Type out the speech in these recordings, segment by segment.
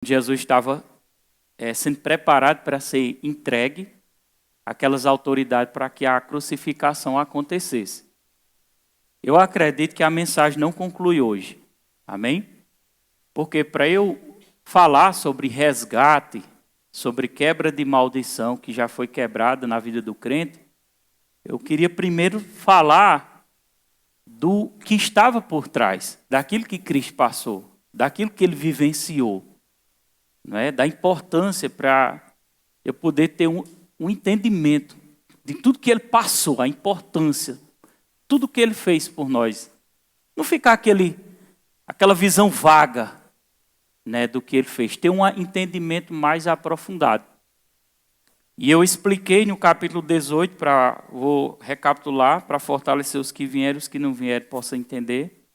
Jesus estava sendo preparado para ser entregue àquelas autoridades para que a crucificação acontecesse. Eu acredito que a mensagem não conclui hoje. Amém? Porque para eu falar sobre resgate, sobre quebra de maldição que já foi quebrada na vida do crente, eu queria primeiro falar do que estava por trás, daquilo que Cristo passou, daquilo que ele vivenciou, não é? Da importância para eu poder ter um entendimento de tudo que ele passou, a importância, tudo que ele fez por nós. Não ficar aquela visão vaga, né, do que ele fez, ter um entendimento mais aprofundado. E eu expliquei no capítulo 18, vou recapitular, para fortalecer os que vieram, os que não vieram possam entender.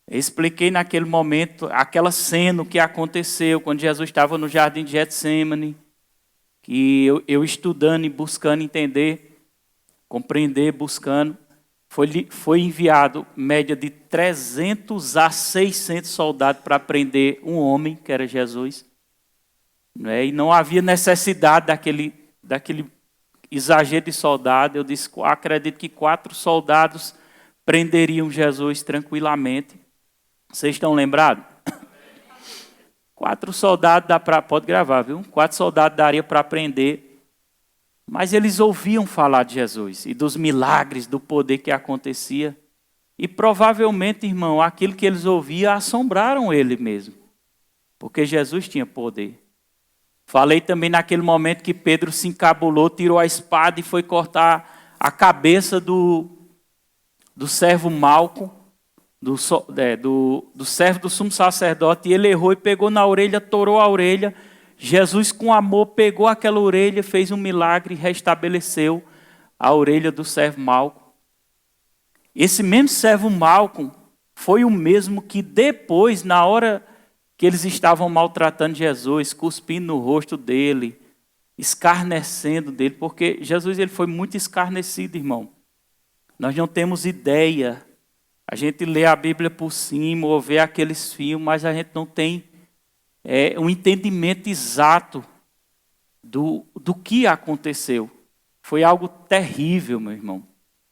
Eu expliquei naquele momento, aquela cena que aconteceu, quando Jesus estava no jardim de Getsêmani, que eu estudando e buscando entender, compreender, buscando, foi enviado média de 300 a 600 soldados para prender um homem, que era Jesus. E não havia necessidade daquele exagero de soldado. Eu disse, acredito que 4 soldados prenderiam Jesus tranquilamente. Vocês estão lembrados? 4 soldados pode gravar, viu? 4 soldados daria para prender. Mas eles ouviam falar de Jesus e dos milagres, do poder que acontecia. E provavelmente, irmão, aquilo que eles ouviam assombraram ele mesmo. Porque Jesus tinha poder. Falei também naquele momento que Pedro se encabulou, tirou a espada e foi cortar a cabeça do servo Malco, do servo do sumo sacerdote, e ele errou e pegou na orelha, torou a orelha. Jesus, com amor, pegou aquela orelha, fez um milagre e restabeleceu a orelha do servo Malco. Esse mesmo servo Malco foi o mesmo que depois, na hora que eles estavam maltratando Jesus, cuspindo no rosto dele, escarnecendo dele, porque Jesus ele foi muito escarnecido, irmão. Nós não temos ideia. A gente lê a Bíblia por cima, ou vê aqueles filmes, mas a gente não tem um entendimento exato do que aconteceu. Foi algo terrível, meu irmão.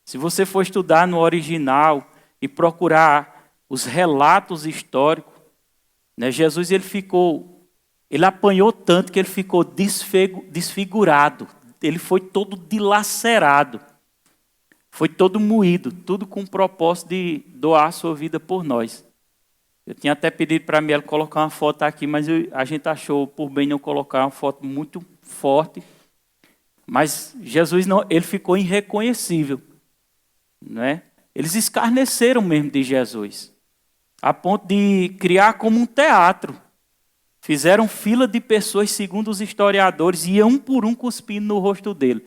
Se você for estudar no original e procurar os relatos históricos, né, Jesus ele apanhou tanto que ele ficou desfigurado. Ele foi todo dilacerado. Foi todo moído, tudo com o propósito de doar a sua vida por nós. Eu tinha até pedido para a Miela colocar uma foto aqui, mas a gente achou por bem não colocar uma foto muito forte. Mas Jesus ele ficou irreconhecível, né? Eles escarneceram mesmo de Jesus, a ponto de criar como um teatro. Fizeram fila de pessoas, segundo os historiadores, e iam um por um cuspindo no rosto dele.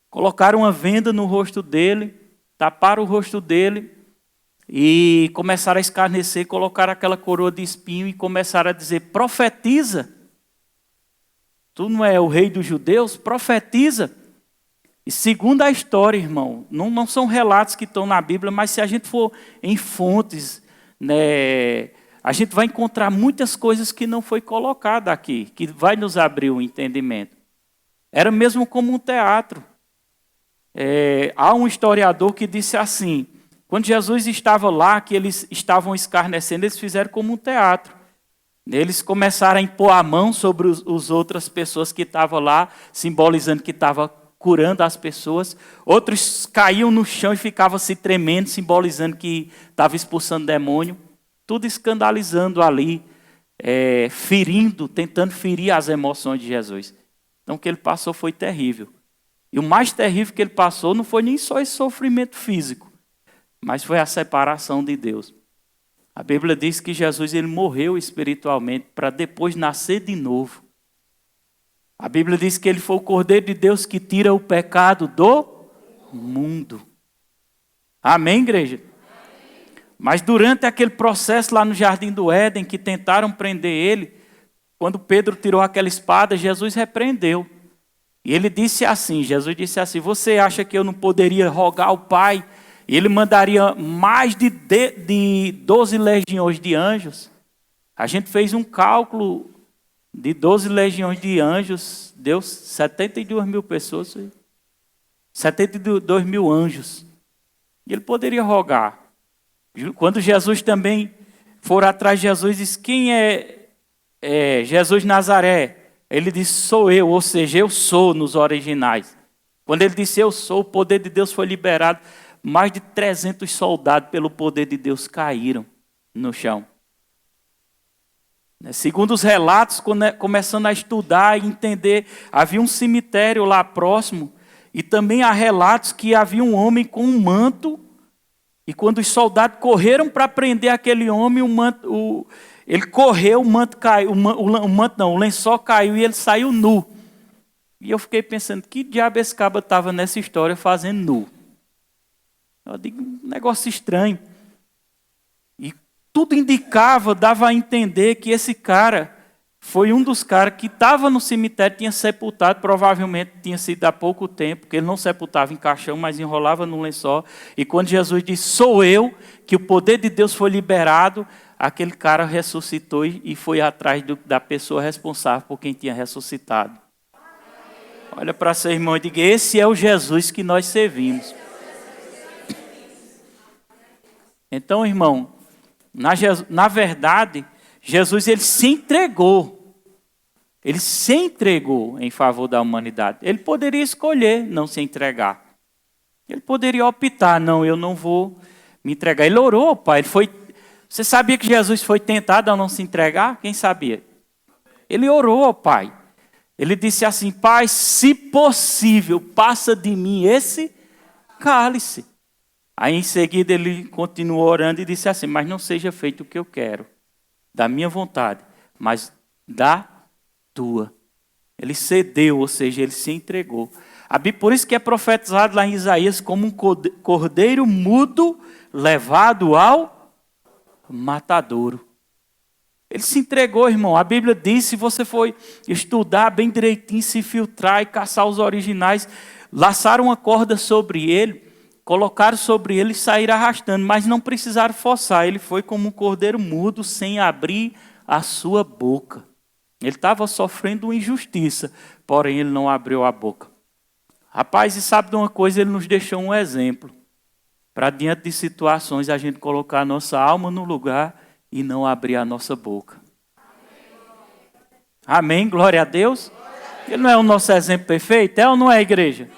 Colocaram uma venda no rosto dele, taparam o rosto dele e começaram a escarnecer, colocaram aquela coroa de espinho e começaram a dizer, profetiza. Tu não é o rei dos judeus? Profetiza. E segundo a história, irmão, não são relatos que estão na Bíblia, mas se a gente for em fontes, né, a gente vai encontrar muitas coisas que não foi colocada aqui, que vai nos abrir o entendimento. Era mesmo como um teatro. Há um historiador que disse assim, quando Jesus estava lá, que eles estavam escarnecendo, eles fizeram como um teatro. Eles começaram a impor a mão sobre as outras pessoas que estavam lá, simbolizando que estava curando as pessoas. Outros caíam no chão e ficavam se tremendo, simbolizando que estava expulsando demônio. Tudo escandalizando ali, ferindo, tentando ferir as emoções de Jesus. Então o que ele passou foi terrível. E o mais terrível que ele passou não foi nem só esse sofrimento físico, mas foi a separação de Deus. A Bíblia diz que Jesus ele morreu espiritualmente para depois nascer de novo. A Bíblia diz que ele foi o Cordeiro de Deus que tira o pecado do mundo. Amém, igreja? Amém. Mas durante aquele processo lá no Jardim do Éden, que tentaram prender ele, quando Pedro tirou aquela espada, Jesus repreendeu. E ele disse assim, Jesus disse assim, você acha que eu não poderia rogar ao Pai? E ele mandaria mais de 12 legiões de anjos. A gente fez um cálculo de 12 legiões de anjos, deu 72 mil pessoas, 72 mil anjos. E ele poderia rogar. Quando Jesus também for atrás de Jesus, diz: quem é Jesus Nazaré? Ele disse: sou eu, ou seja, eu sou nos originais. Quando ele disse eu sou, o poder de Deus foi liberado. Mais de 300 soldados, pelo poder de Deus, caíram no chão. Segundo os relatos, começando a estudar e entender, havia um cemitério lá próximo, e também há relatos que havia um homem com um manto, e quando os soldados correram para prender aquele homem, ele correu, o manto caiu, o lençol caiu e ele saiu nu. E eu fiquei pensando, que diabo esse caba estava nessa história fazendo nu? Eu digo, um negócio estranho. E tudo indicava, dava a entender que esse cara foi um dos caras que estava no cemitério, tinha sepultado, provavelmente tinha sido há pouco tempo, porque ele não sepultava em caixão, mas enrolava no lençol. E quando Jesus disse, sou eu, que o poder de Deus foi liberado, aquele cara ressuscitou e foi atrás da pessoa responsável por quem tinha ressuscitado. Olha para seu irmão e diga, esse é o Jesus que nós servimos. Então, irmão, na verdade, Jesus ele se entregou. Ele se entregou em favor da humanidade. Ele poderia escolher não se entregar. Ele poderia optar, não, eu não vou me entregar. Ele orou, pai. Você sabia que Jesus foi tentado a não se entregar? Quem sabia? Ele orou, pai. Ele disse assim, pai, se possível, passa de mim esse cálice. Aí em seguida ele continuou orando e disse assim, mas não seja feito o que eu quero, da minha vontade, mas da tua. Ele cedeu, ou seja, ele se entregou. Por isso que é profetizado lá em Isaías como um cordeiro mudo levado ao matadouro. Ele se entregou, irmão. A Bíblia diz, se você for estudar bem direitinho, se filtrar e caçar os originais, laçaram uma corda sobre ele, colocaram sobre ele e saíram arrastando, mas não precisaram forçar. Ele foi como um cordeiro mudo, sem abrir a sua boca. Ele estava sofrendo uma injustiça, porém ele não abriu a boca. Rapaz, e sabe de uma coisa? Ele nos deixou um exemplo. Para diante de situações, a gente colocar a nossa alma no lugar e não abrir a nossa boca. Amém? Glória a Deus. Ele não é o nosso exemplo perfeito? É ou não é, igreja?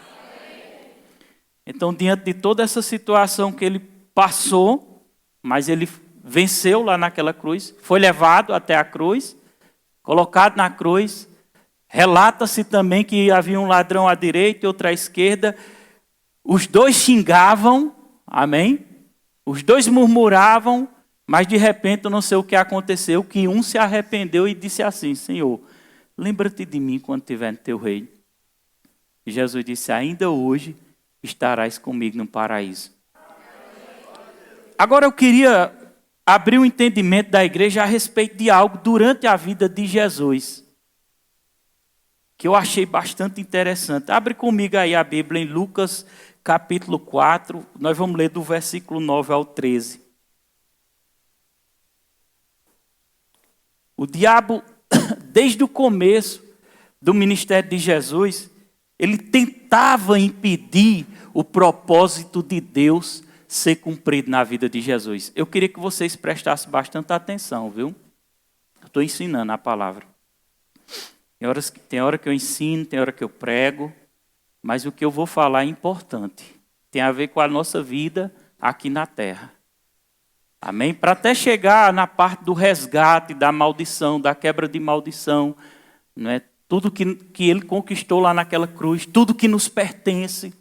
Então, diante de toda essa situação que ele passou, mas ele venceu lá naquela cruz, foi levado até a cruz, colocado na cruz, relata-se também que havia um ladrão à direita e outro à esquerda, os dois xingavam, amém? Os dois murmuravam, mas de repente, eu não sei o que aconteceu, que um se arrependeu e disse assim, Senhor, lembra-te de mim quando estiver no teu reino. E Jesus disse, ainda hoje estarás comigo no paraíso. Agora eu queria abrir o entendimento da igreja a respeito de algo durante a vida de Jesus, que eu achei bastante interessante. Abre comigo aí a Bíblia em Lucas capítulo 4, nós vamos ler do versículo 9 ao 13. O diabo, desde o começo do ministério de Jesus, ele tentava impedir o propósito de Deus ser cumprido na vida de Jesus. Eu queria que vocês prestassem bastante atenção, viu? Eu estou ensinando a palavra. Tem hora que eu ensino, tem hora que eu prego, mas o que eu vou falar é importante. Tem a ver com a nossa vida aqui na terra. Amém? Para até chegar na parte do resgate, da maldição, da quebra de maldição, não é? Tudo que ele conquistou lá naquela cruz, tudo que nos pertence.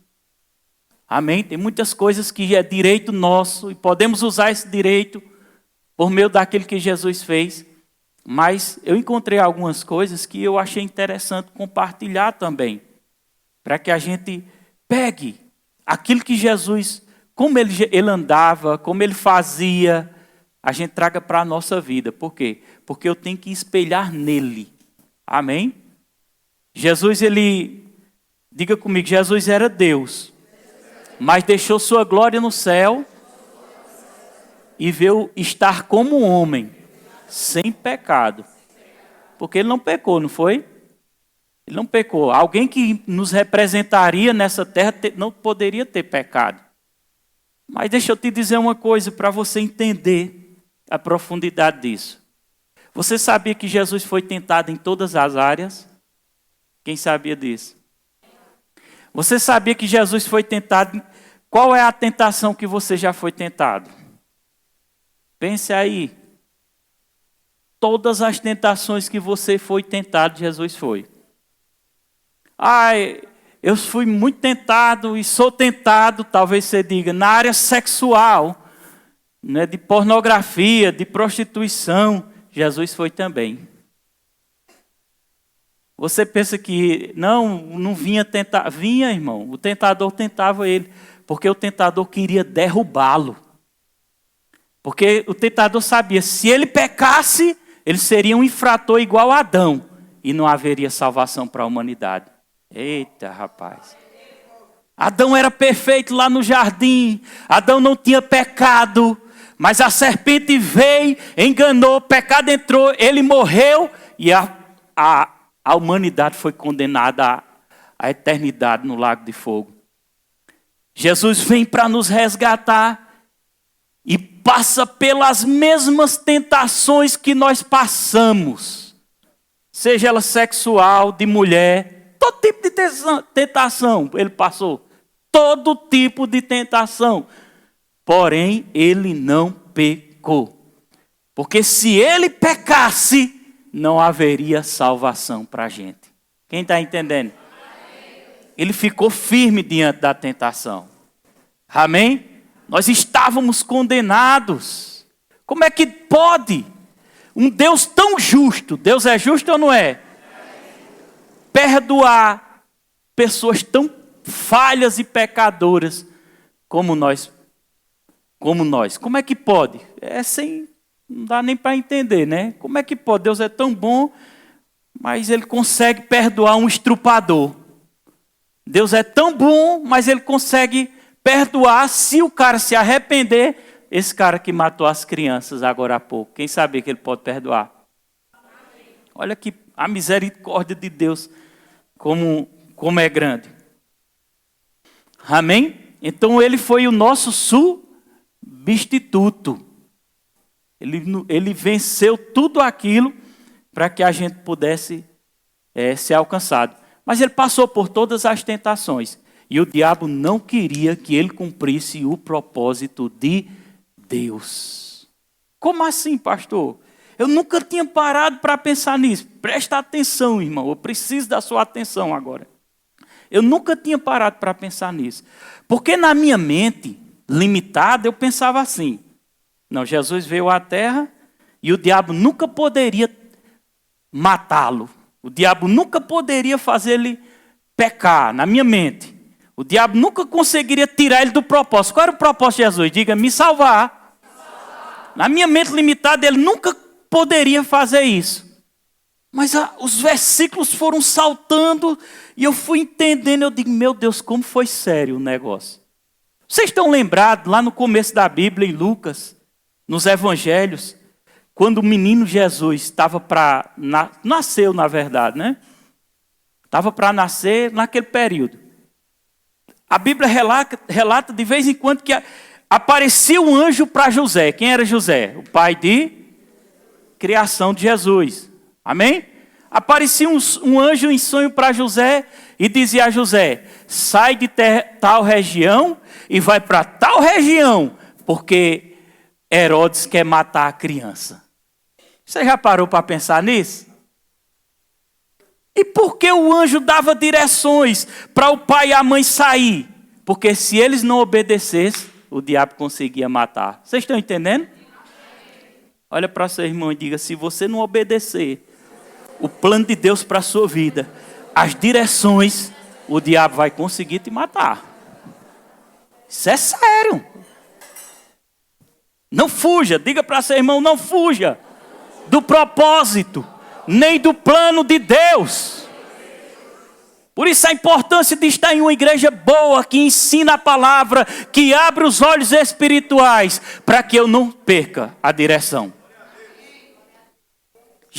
Amém? Tem muitas coisas que é direito nosso e podemos usar esse direito por meio daquilo que Jesus fez. Mas eu encontrei algumas coisas que eu achei interessante compartilhar também, para que a gente pegue aquilo que Jesus, como ele andava, como ele fazia, a gente traga para a nossa vida. Por quê? Porque eu tenho que espelhar nele. Amém? Jesus, diga comigo, Jesus era Deus, mas deixou sua glória no céu e veio estar como homem sem pecado. Porque ele não pecou, não foi? Ele não pecou. Alguém que nos representaria nessa terra não poderia ter pecado. Mas deixa eu te dizer uma coisa para você entender a profundidade disso. Você sabia que Jesus foi tentado em todas as áreas? Quem sabia disso? Você sabia que Jesus foi tentado? Qual é a tentação que você já foi tentado? Pense aí. Todas as tentações que você foi tentado, Jesus foi. Eu fui muito tentado e sou tentado, talvez você diga, na área sexual, né, de pornografia, de prostituição. Jesus foi também. Você pensa que não vinha tentar? Vinha, irmão. O tentador tentava ele, porque o tentador queria derrubá-lo. Porque o tentador sabia, se ele pecasse, ele seria um infrator igual a Adão, e não haveria salvação para a humanidade. Eita, rapaz. Adão era perfeito lá no jardim, Adão não tinha pecado, mas a serpente veio, enganou, o pecado entrou, ele morreu, e a humanidade foi condenada à eternidade no lago de fogo. Jesus vem para nos resgatar e passa pelas mesmas tentações que nós passamos. Seja ela sexual, de mulher, todo tipo de tentação ele passou. Todo tipo de tentação. Porém, ele não pecou. Porque se ele pecasse, não haveria salvação para a gente. Quem está entendendo? Ele ficou firme diante da tentação. Amém? Nós estávamos condenados. Como é que pode um Deus tão justo, Deus é justo ou não é? Perdoar pessoas tão falhas e pecadoras como nós. Como é que pode? Não dá nem para entender, né? Como é que pode? Deus é tão bom, mas ele consegue perdoar um estrupador. Deus é tão bom, mas ele consegue perdoar se o cara se arrepender. Esse cara que matou as crianças agora há pouco, quem sabia que ele pode perdoar? Olha que a misericórdia de Deus, como é grande. Amém? Então ele foi o nosso substituto. Ele venceu tudo aquilo para que a gente pudesse ser alcançado. Mas ele passou por todas as tentações. E o diabo não queria que ele cumprisse o propósito de Deus. Como assim, pastor? Eu nunca tinha parado para pensar nisso. Presta atenção, irmão. Eu preciso da sua atenção agora. Eu nunca tinha parado para pensar nisso. Porque na minha mente limitada, eu pensava assim. Não, Jesus veio à terra e o diabo nunca poderia matá-lo. O diabo nunca poderia fazer ele pecar, na minha mente. O diabo nunca conseguiria tirar ele do propósito. Qual era o propósito de Jesus? Diga, me salvar. Na minha mente limitada, ele nunca poderia fazer isso. Mas os versículos foram saltando e eu fui entendendo. Eu digo, meu Deus, como foi sério o negócio. Vocês estão lembrados, lá no começo da Bíblia, em Lucas, nos evangelhos, quando o menino Jesus estava nasceu, na verdade, né? Estava para nascer naquele período. A Bíblia relata de vez em quando que aparecia um anjo para José. Quem era José? O pai de criação de Jesus. Amém? Aparecia um anjo em sonho para José e dizia a José, sai de tal região e vai para tal região, porque Herodes quer matar a criança. Você já parou para pensar nisso? E por que o anjo dava direções para o pai e a mãe sair? Porque se eles não obedecessem, o diabo conseguia matar. Vocês estão entendendo? Olha para seu irmão e diga, se você não obedecer o plano de Deus para a sua vida, as direções, o diabo vai conseguir te matar. Isso é sério. Não fuja, diga para seu irmão, não fuja do propósito, nem do plano de Deus. Por isso a importância de estar em uma igreja boa, que ensina a palavra, que abre os olhos espirituais, para que eu não perca a direção.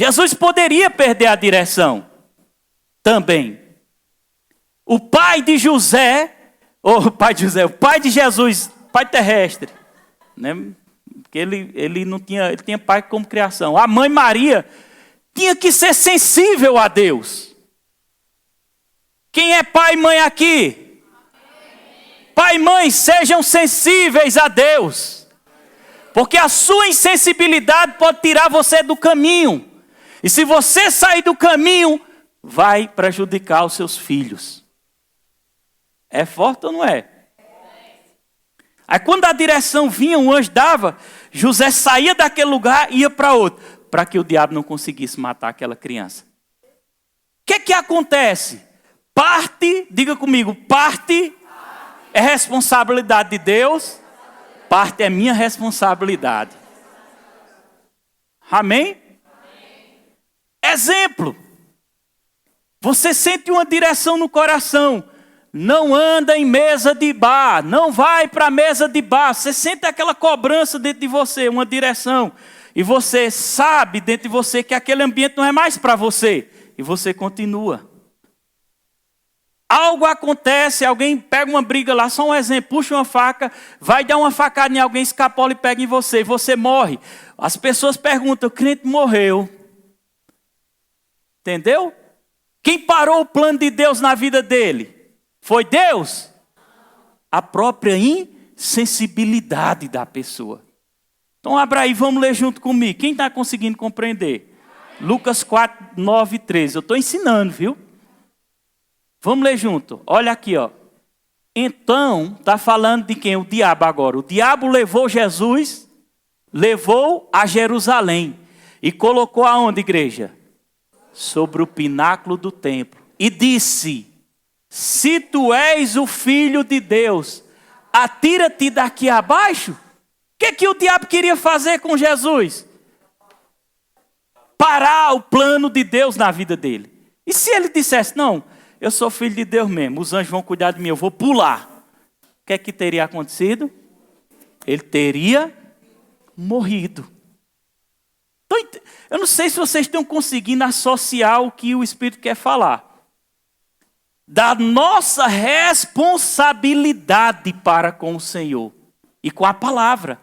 Jesus poderia perder a direção também. O pai de José, o pai de Jesus, pai terrestre, né? Porque ele não tinha, ele tinha pai como criação. A mãe Maria tinha que ser sensível a Deus. Quem é pai e mãe aqui? Pai e mãe, sejam sensíveis a Deus. Porque a sua insensibilidade pode tirar você do caminho. E se você sair do caminho, vai prejudicar os seus filhos. É forte ou não é? Aí quando a direção vinha, o anjo dava, José saía daquele lugar e ia para outro, para que o diabo não conseguisse matar aquela criança. O que acontece? Parte, diga comigo, parte é responsabilidade de Deus, parte é minha responsabilidade. Amém? Exemplo. Você sente uma direção no coração. Não anda em mesa de bar, não vai para a mesa de bar. Você sente aquela cobrança dentro de você, uma direção. E você sabe dentro de você que aquele ambiente não é mais para você. E você continua. Algo acontece, alguém pega uma briga lá, só um exemplo, puxa uma faca, vai dar uma facada em alguém, escapola e pega em você, e você morre. As pessoas perguntam, o crente morreu. Entendeu? Quem parou o plano de Deus na vida dele? Foi Deus? A própria insensibilidade da pessoa. Então abra aí, vamos ler junto comigo. Quem está conseguindo compreender? Lucas 4, 9 e 13. Eu estou ensinando, viu? Vamos ler junto. Olha aqui, ó. Então, está falando de quem? O diabo agora. O diabo levou Jesus, levou a Jerusalém. E colocou aonde, igreja? Sobre o pináculo do templo. E disse, se tu és o filho de Deus, atira-te daqui abaixo. O que o diabo queria fazer com Jesus? Parar o plano de Deus na vida dele. E se ele dissesse, não, eu sou filho de Deus mesmo, os anjos vão cuidar de mim, eu vou pular. O que teria acontecido? Ele teria morrido. Então, eu não sei se vocês estão conseguindo associar o que o Espírito quer falar. Da nossa responsabilidade para com o Senhor e com a palavra.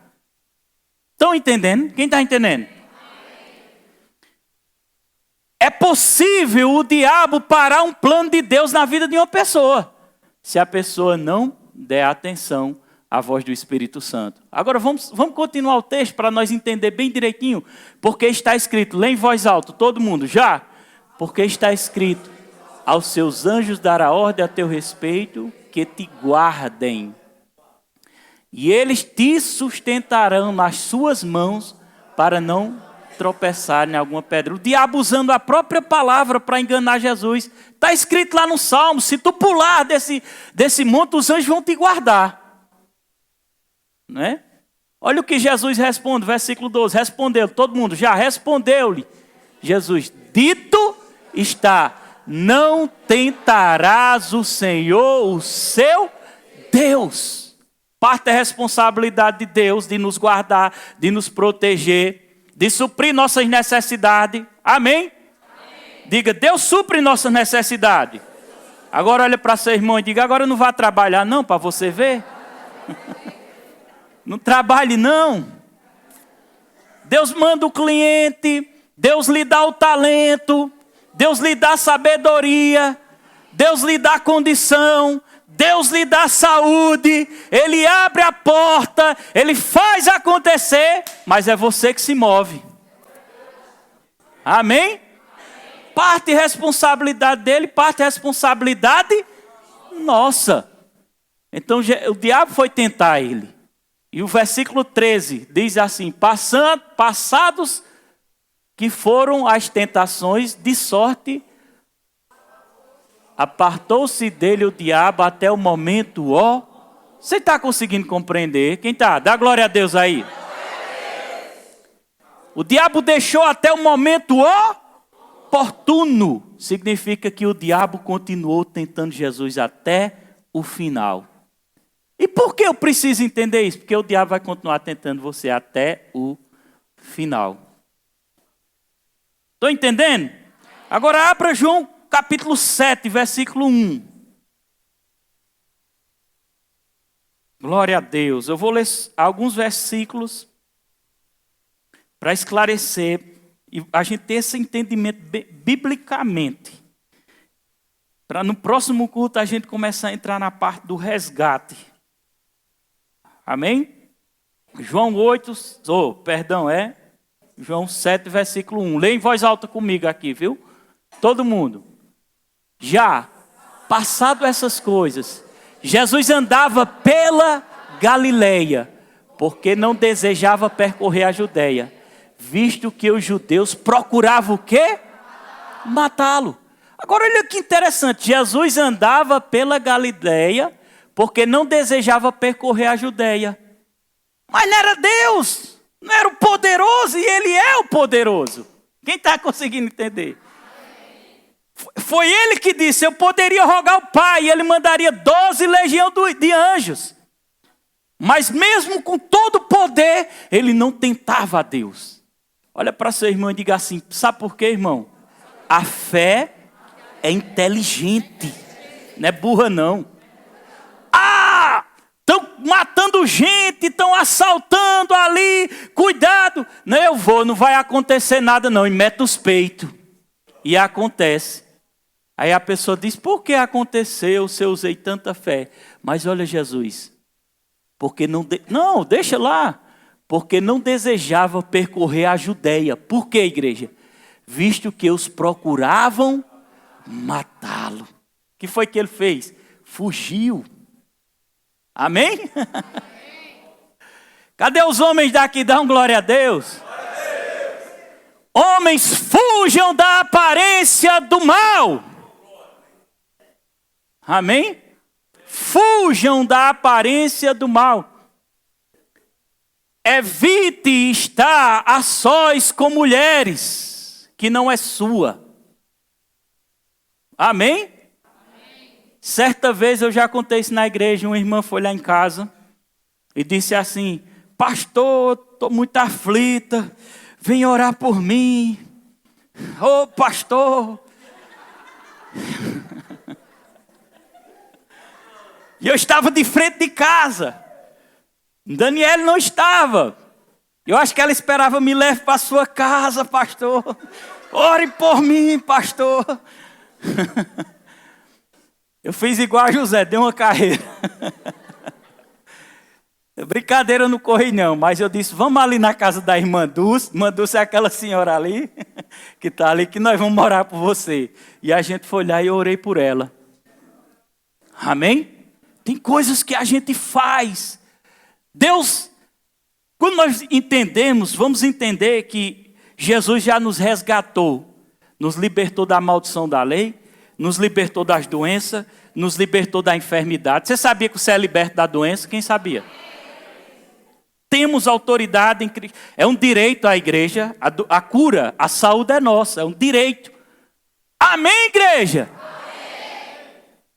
Estão entendendo? Quem está entendendo? É possível o diabo parar um plano de Deus na vida de uma pessoa, se a pessoa não der atenção à voz do Espírito Santo. Agora vamos continuar o texto para nós entender bem direitinho, porque está escrito, lê em voz alta, todo mundo, já? Porque está escrito, aos seus anjos dará ordem a teu respeito, que te guardem. E eles te sustentarão nas suas mãos, para não tropeçar em alguma pedra. O diabo usando a própria palavra para enganar Jesus. Está escrito lá no Salmo, se tu pular desse monte, os anjos vão te guardar. Não é? Olha o que Jesus responde, versículo 12. Respondeu, todo mundo já respondeu-lhe. Jesus, dito está, não tentarás o Senhor, o seu Deus. Parte da responsabilidade de Deus de nos guardar, de nos proteger, de suprir nossas necessidades. Amém? Amém. Diga, Deus supre nossas necessidades. Agora olha para seu irmão e diga, agora não vá trabalhar não, para você ver. Não trabalhe não. Deus manda o cliente, Deus lhe dá o talento, Deus lhe dá sabedoria, Deus lhe dá condição, Deus lhe dá saúde, Ele abre a porta, Ele faz acontecer, mas é você que se move. Amém? Parte responsabilidade dele, parte responsabilidade nossa. Então o diabo foi tentar ele. E o versículo 13 diz assim, passados que foram as tentações, de sorte, apartou-se dele o diabo até o momento, ó. Você está conseguindo compreender? Quem está? Dá glória a Deus aí. O diabo deixou até o momento oportuno. Significa que o diabo continuou tentando Jesus até o final. E por que eu preciso entender isso? Porque o diabo vai continuar tentando você até o final. Estão entendendo? Agora abra João capítulo 7, versículo 1. Glória a Deus. Eu vou ler alguns versículos para esclarecer e a gente ter esse entendimento biblicamente. Para no próximo culto a gente começar a entrar na parte do resgate. Amém? João 7, versículo 1. Lê em voz alta comigo aqui, viu? Todo mundo. Já, passado essas coisas, Jesus andava pela Galileia, porque não desejava percorrer a Judeia, visto que os judeus procuravam o quê? Matá-lo. Agora olha que interessante, Jesus andava pela Galileia, porque não desejava percorrer a Judeia. Mas não era Deus, não era o poderoso, e Ele é o poderoso. Quem está conseguindo entender? Foi Ele que disse, eu poderia rogar ao Pai, e Ele mandaria 12 legiões de anjos. Mas mesmo com todo o poder, Ele não tentava a Deus. Olha para seu irmão e diga assim, sabe por quê, irmão? A fé é inteligente, não é burra não. Estão matando gente, estão assaltando ali, cuidado. Não, eu vou, não vai acontecer nada não, e mete os peitos. E acontece. Aí a pessoa diz, por que aconteceu se eu usei tanta fé? Mas olha Jesus, porque não, deixa lá. Porque não desejava percorrer a Judeia. Por que, igreja? Visto que os procuravam matá-lo. O que foi que ele fez? Fugiu. Amém? Cadê os homens daqui? Dão glória a Deus. Homens, fujam da aparência do mal. Amém? Fujam da aparência do mal. Evite estar a sós com mulheres, que não é sua. Amém? Certa vez eu já contei isso na igreja, uma irmã foi lá em casa e disse assim, pastor, estou muito aflita, vem orar por mim. Ô pastor. E eu estava de frente de casa. Daniel não estava. Eu acho que ela esperava, me leve para a sua casa, pastor. Ore por mim, pastor. Eu fiz igual a José, dei uma carreira. Brincadeira, eu não corri não, mas eu disse, vamos ali na casa da irmã Dulce. Irmã Dulce é aquela senhora ali, que está ali, que nós vamos orar por você. E a gente foi lá e eu orei por ela. Amém? Tem coisas que a gente faz. Deus, quando nós entendemos, vamos entender que Jesus já nos resgatou, nos libertou da maldição da lei, nos libertou das doenças, nos libertou da enfermidade. Você sabia que você é liberto da doença? Quem sabia? Temos autoridade em Cristo. É um direito à igreja, a cura, a saúde é nossa, é um direito. Amém, igreja?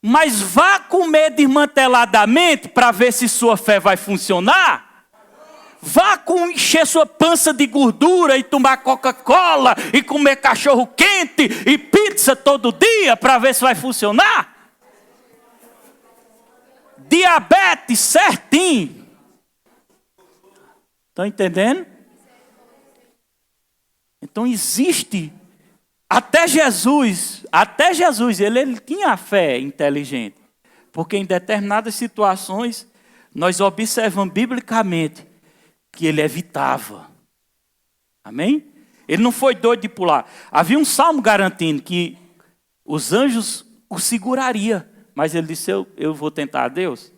Mas vá comer desmanteladamente para ver se sua fé vai funcionar. Vá encher sua pança de gordura e tomar Coca-Cola e comer cachorro quente e pizza todo dia para ver se vai funcionar. Diabetes certinho. Estão entendendo? Então existe... Até Jesus, ele tinha a fé inteligente. Porque em determinadas situações, nós observamos biblicamente que ele evitava. Amém? Ele não foi doido de pular. Havia um salmo garantindo que os anjos o segurariam. Mas ele disse, eu vou tentar a Deus.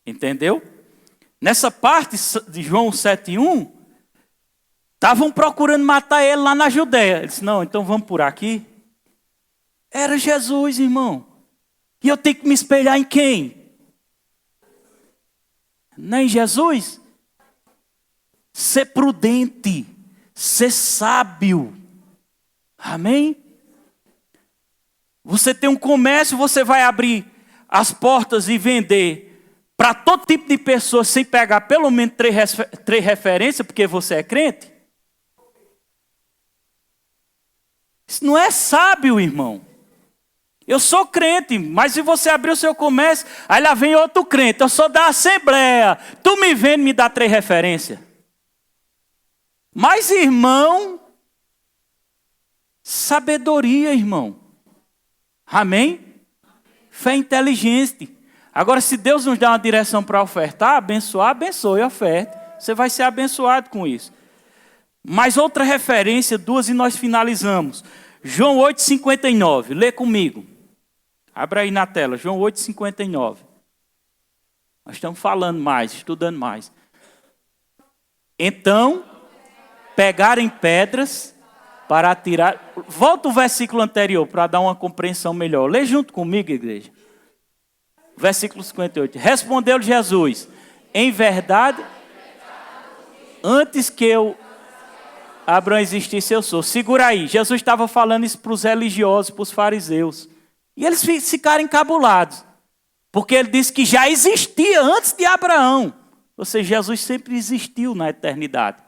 Entendeu? Nessa parte de João 7,1... estavam procurando matar ele lá na Judeia. Ele disse, não, então vamos por aqui. Era Jesus, irmão. E eu tenho que me espelhar em quem? Não é em Jesus? Ser prudente. Ser sábio. Amém? Você tem um comércio, você vai abrir as portas e vender para todo tipo de pessoa sem pegar pelo menos três referências, porque você é crente? Isso não é sábio, irmão. Eu sou crente, mas se você abrir o seu comércio, aí lá vem outro crente. Eu sou da Assembleia. Tu me vendo, me dá 3 referências. Mas, irmão, sabedoria, irmão. Amém? Fé inteligente. Agora, se Deus nos dá uma direção para ofertar, abençoar, abençoe e oferte. Você vai ser abençoado com isso. Mas outra referência, 2 e nós finalizamos. João 8,59. Lê comigo. Abra aí na tela. João 8,59. Nós estamos falando mais, estudando mais. Então, pegarem pedras para atirar. Volta o versículo anterior para dar uma compreensão melhor. Lê junto comigo, igreja. Versículo 58. Respondeu-lhe Jesus: em verdade, antes que Abraão existisse, eu sou. Segura aí. Jesus estava falando isso para os religiosos, para os fariseus. E eles ficaram encabulados. Porque ele disse que já existia antes de Abraão. Ou seja, Jesus sempre existiu na eternidade.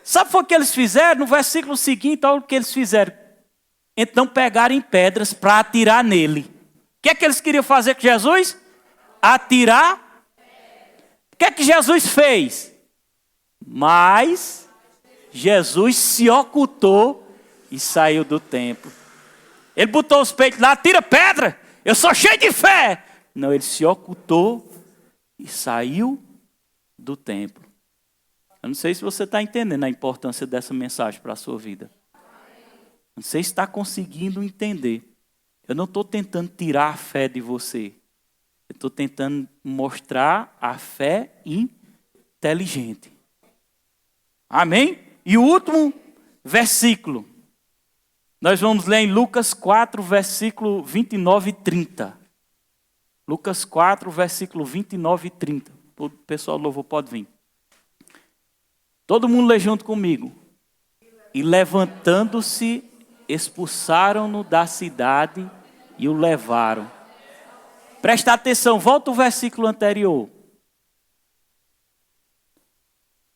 Sabe o que eles fizeram? No versículo seguinte, olha o que eles fizeram. Então pegaram pedras para atirar nele. O que é que eles queriam fazer com Jesus? Atirar. O que é que Jesus fez? Mas Jesus se ocultou e saiu do templo. Ele botou os peitos lá, tira pedra. Eu sou cheio de fé. Não, ele se ocultou e saiu do templo. Eu não sei se você está entendendo a importância dessa mensagem para a sua vida. Não sei se está conseguindo entender. Eu não estou tentando tirar a fé de você. Eu estou tentando mostrar a fé inteligente. Amém? E o último versículo. Nós vamos ler em Lucas 4, versículo 29 e 30. Lucas 4, versículo 29 e 30. O pessoal do louvor pode vir. Todo mundo lê junto comigo. E levantando-se, expulsaram-no da cidade e o levaram. Presta atenção, volta o versículo anterior.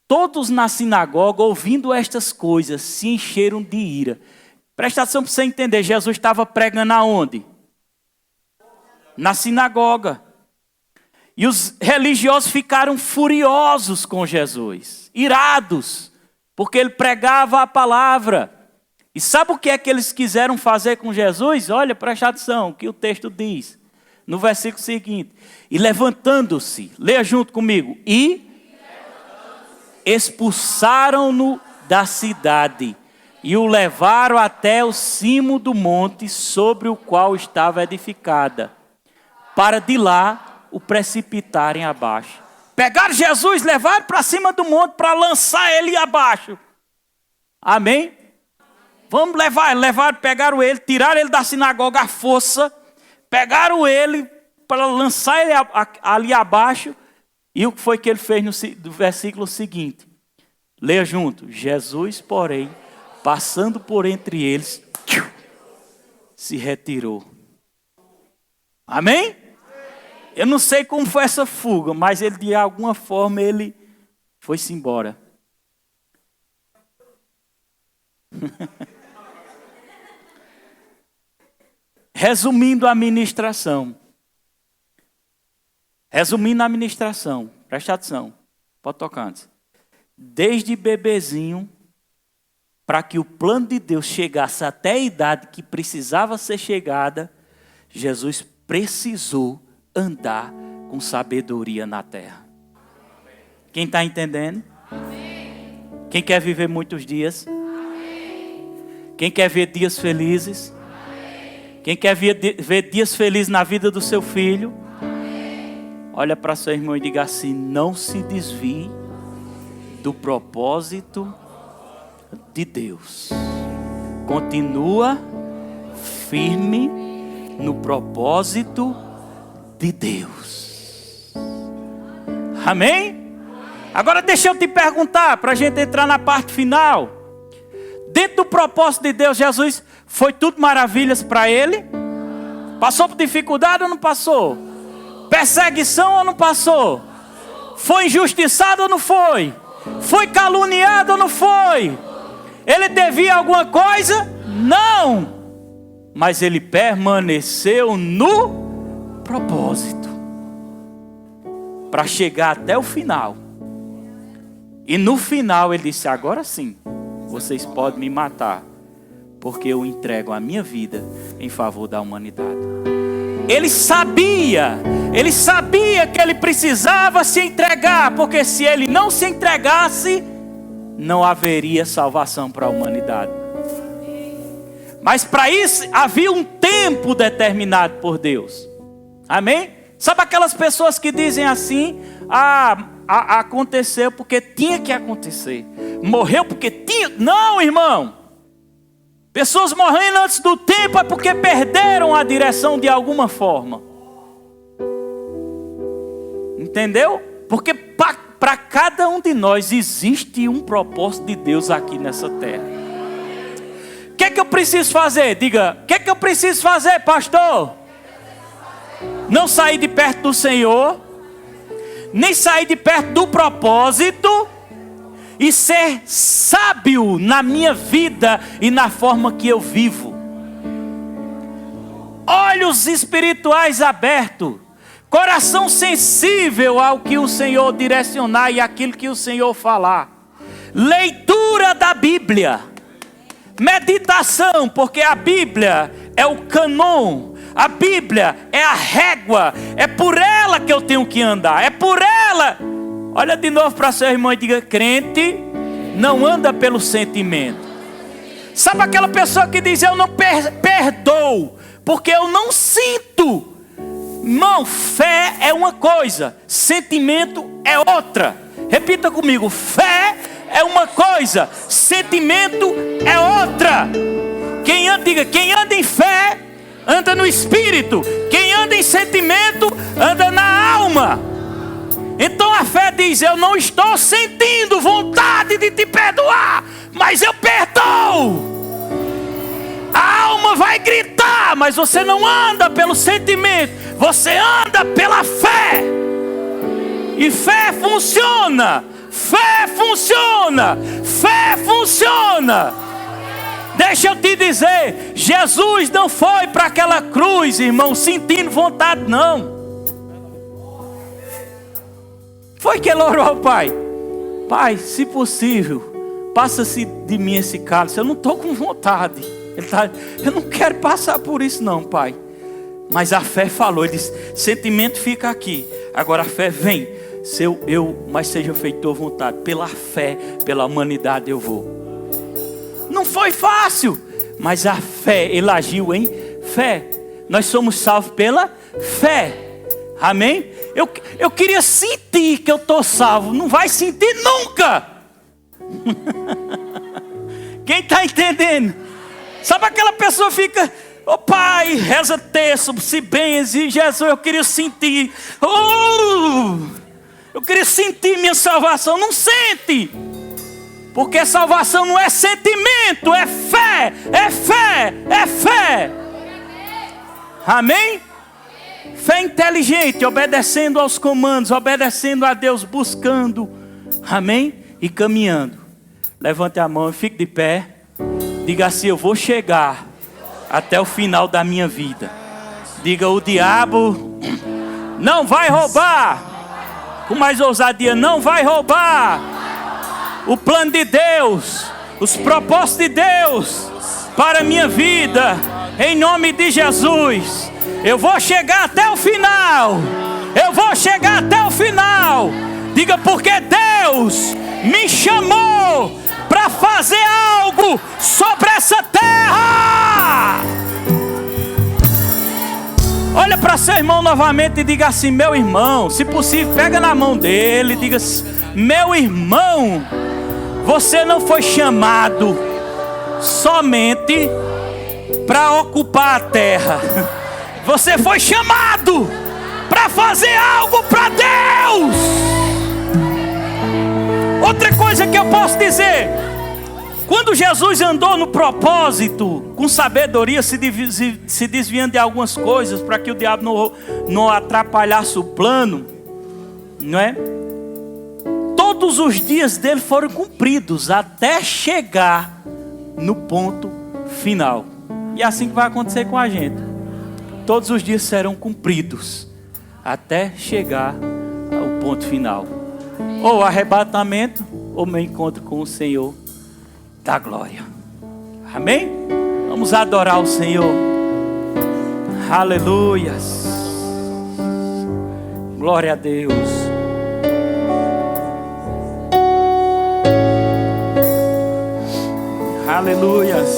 Todos na sinagoga, ouvindo estas coisas, se encheram de ira. Presta atenção para você entender, Jesus estava pregando aonde? Na sinagoga. E os religiosos ficaram furiosos com Jesus, irados, porque ele pregava a palavra. E sabe o que é que eles quiseram fazer com Jesus? Olha, presta atenção, o que o texto diz. No versículo seguinte. E levantando-se, leia junto comigo. E expulsaram-no da cidade e o levaram até o cimo do monte sobre o qual estava edificada, para de lá o precipitarem abaixo. Pegaram Jesus, levaram para cima do monte para lançar ele abaixo. Amém? Vamos levar, pegaram ele, tiraram ele da sinagoga à força, pegaram ele para lançar ele ali abaixo. E o que foi que ele fez no versículo seguinte? Leia junto. Jesus, porém, passando por entre eles, se retirou. Amém? Eu não sei como foi essa fuga, mas ele de alguma forma ele foi-se embora. Resumindo a ministração. Presta atenção. Pode tocar antes. Desde bebezinho, para que o plano de Deus chegasse até a idade que precisava ser chegada, Jesus precisou andar com sabedoria na terra. Quem está entendendo? Amém. Quem quer viver muitos dias? Amém. Quem quer ver dias felizes? Amém. Quem quer ver dias felizes na vida do seu filho? Amém. Olha para seu irmão e diga assim: não se desvie do propósito de Deus. Continua firme no propósito de Deus. Amém? Agora deixa eu te perguntar, para a gente entrar na parte final. Dentro do propósito de Deus, Jesus foi tudo maravilhas para ele? Passou por dificuldade ou não passou? Perseguição ou não passou? Foi injustiçado ou não foi? Foi caluniado ou não foi? Ele devia alguma coisa? Não! Mas ele permaneceu no propósito. Para chegar até o final. E no final ele disse, agora sim, vocês podem me matar. Porque eu entrego a minha vida em favor da humanidade. Ele sabia que ele precisava se entregar. Porque se ele não se entregasse, não haveria salvação para a humanidade. Mas para isso havia um tempo determinado por Deus. Amém? Sabe aquelas pessoas que dizem assim, aconteceu porque tinha que acontecer. Morreu porque tinha. Não, irmão. Pessoas morrendo antes do tempo é porque perderam a direção de alguma forma. Entendeu? Porque para cada um de nós existe um propósito de Deus aqui nessa terra. O que é que eu preciso fazer? Diga, o que é que eu preciso fazer, pastor? Não sair de perto do Senhor, nem sair de perto do propósito, e ser sábio na minha vida e na forma que eu vivo. Olhos espirituais abertos, coração sensível ao que o Senhor direcionar e aquilo que o Senhor falar. Leitura da Bíblia, meditação, porque a Bíblia é o cânon. A Bíblia é a régua, é por ela que eu tenho que andar, é por ela. Olha de novo para seu irmão e diga, crente não anda pelo sentimento. Sabe aquela pessoa que diz, eu não perdoo, porque eu não sinto. Irmão, fé é uma coisa, sentimento é outra. Repita comigo, fé é uma coisa, sentimento é outra. Diga, quem anda em fé anda no espírito, quem anda em sentimento anda na alma. Então a fé diz, eu não estou sentindo vontade de te perdoar, mas eu perdoo. A alma vai gritar, mas você não anda pelo sentimento, você anda pela fé. E fé funciona, fé funciona, fé funciona. Deixa eu te dizer, Jesus não foi para aquela cruz, irmão, sentindo vontade, não. Foi que ele orou ao Pai. Pai, se possível, passa-se de mim esse cálice. Eu não estou com vontade. Eu não quero passar por isso não, Pai. Mas a fé falou, ele disse, sentimento fica aqui. Agora a fé vem. Mas seja feita tua vontade. Pela fé, pela humanidade eu vou. Não foi fácil, mas a fé, ele agiu em fé. Nós somos salvos pela fé. Amém? Eu queria sentir que eu estou salvo. Não vai sentir nunca. Quem está entendendo? Sabe aquela pessoa fica, pai, reza terço, se benze, Jesus, eu queria sentir. Eu queria sentir minha salvação. Não sente. Porque salvação não é sentimento, é fé, é fé, é fé. Amém? Fé inteligente, obedecendo aos comandos, obedecendo a Deus, buscando. Amém? E caminhando. Levante a mão e fique de pé. Diga assim, eu vou chegar até o final da minha vida. Diga, o diabo não vai roubar. Com mais ousadia, não vai roubar o plano de Deus, os propósitos de Deus para a minha vida, em nome de Jesus. Eu vou chegar até o final. Eu vou chegar até o final. Diga, porque Deus me chamou para fazer algo sobre essa terra. Olha para seu irmão novamente e diga assim, meu irmão, se possível, pega na mão dele e diga assim, meu irmão, você não foi chamado somente para ocupar a terra. Você foi chamado para fazer algo para Deus. Outra coisa que eu posso dizer, quando Jesus andou no propósito, com sabedoria, se desviando de algumas coisas, para que o diabo não atrapalhasse o plano, não é? Todos os dias dele foram cumpridos até chegar no ponto final. E é assim que vai acontecer com a gente. Todos os dias serão cumpridos até chegar ao ponto final. Ou arrebatamento, ou meu encontro com o Senhor da glória. Amém? Vamos adorar o Senhor. Aleluias. Glória a Deus. Aleluias.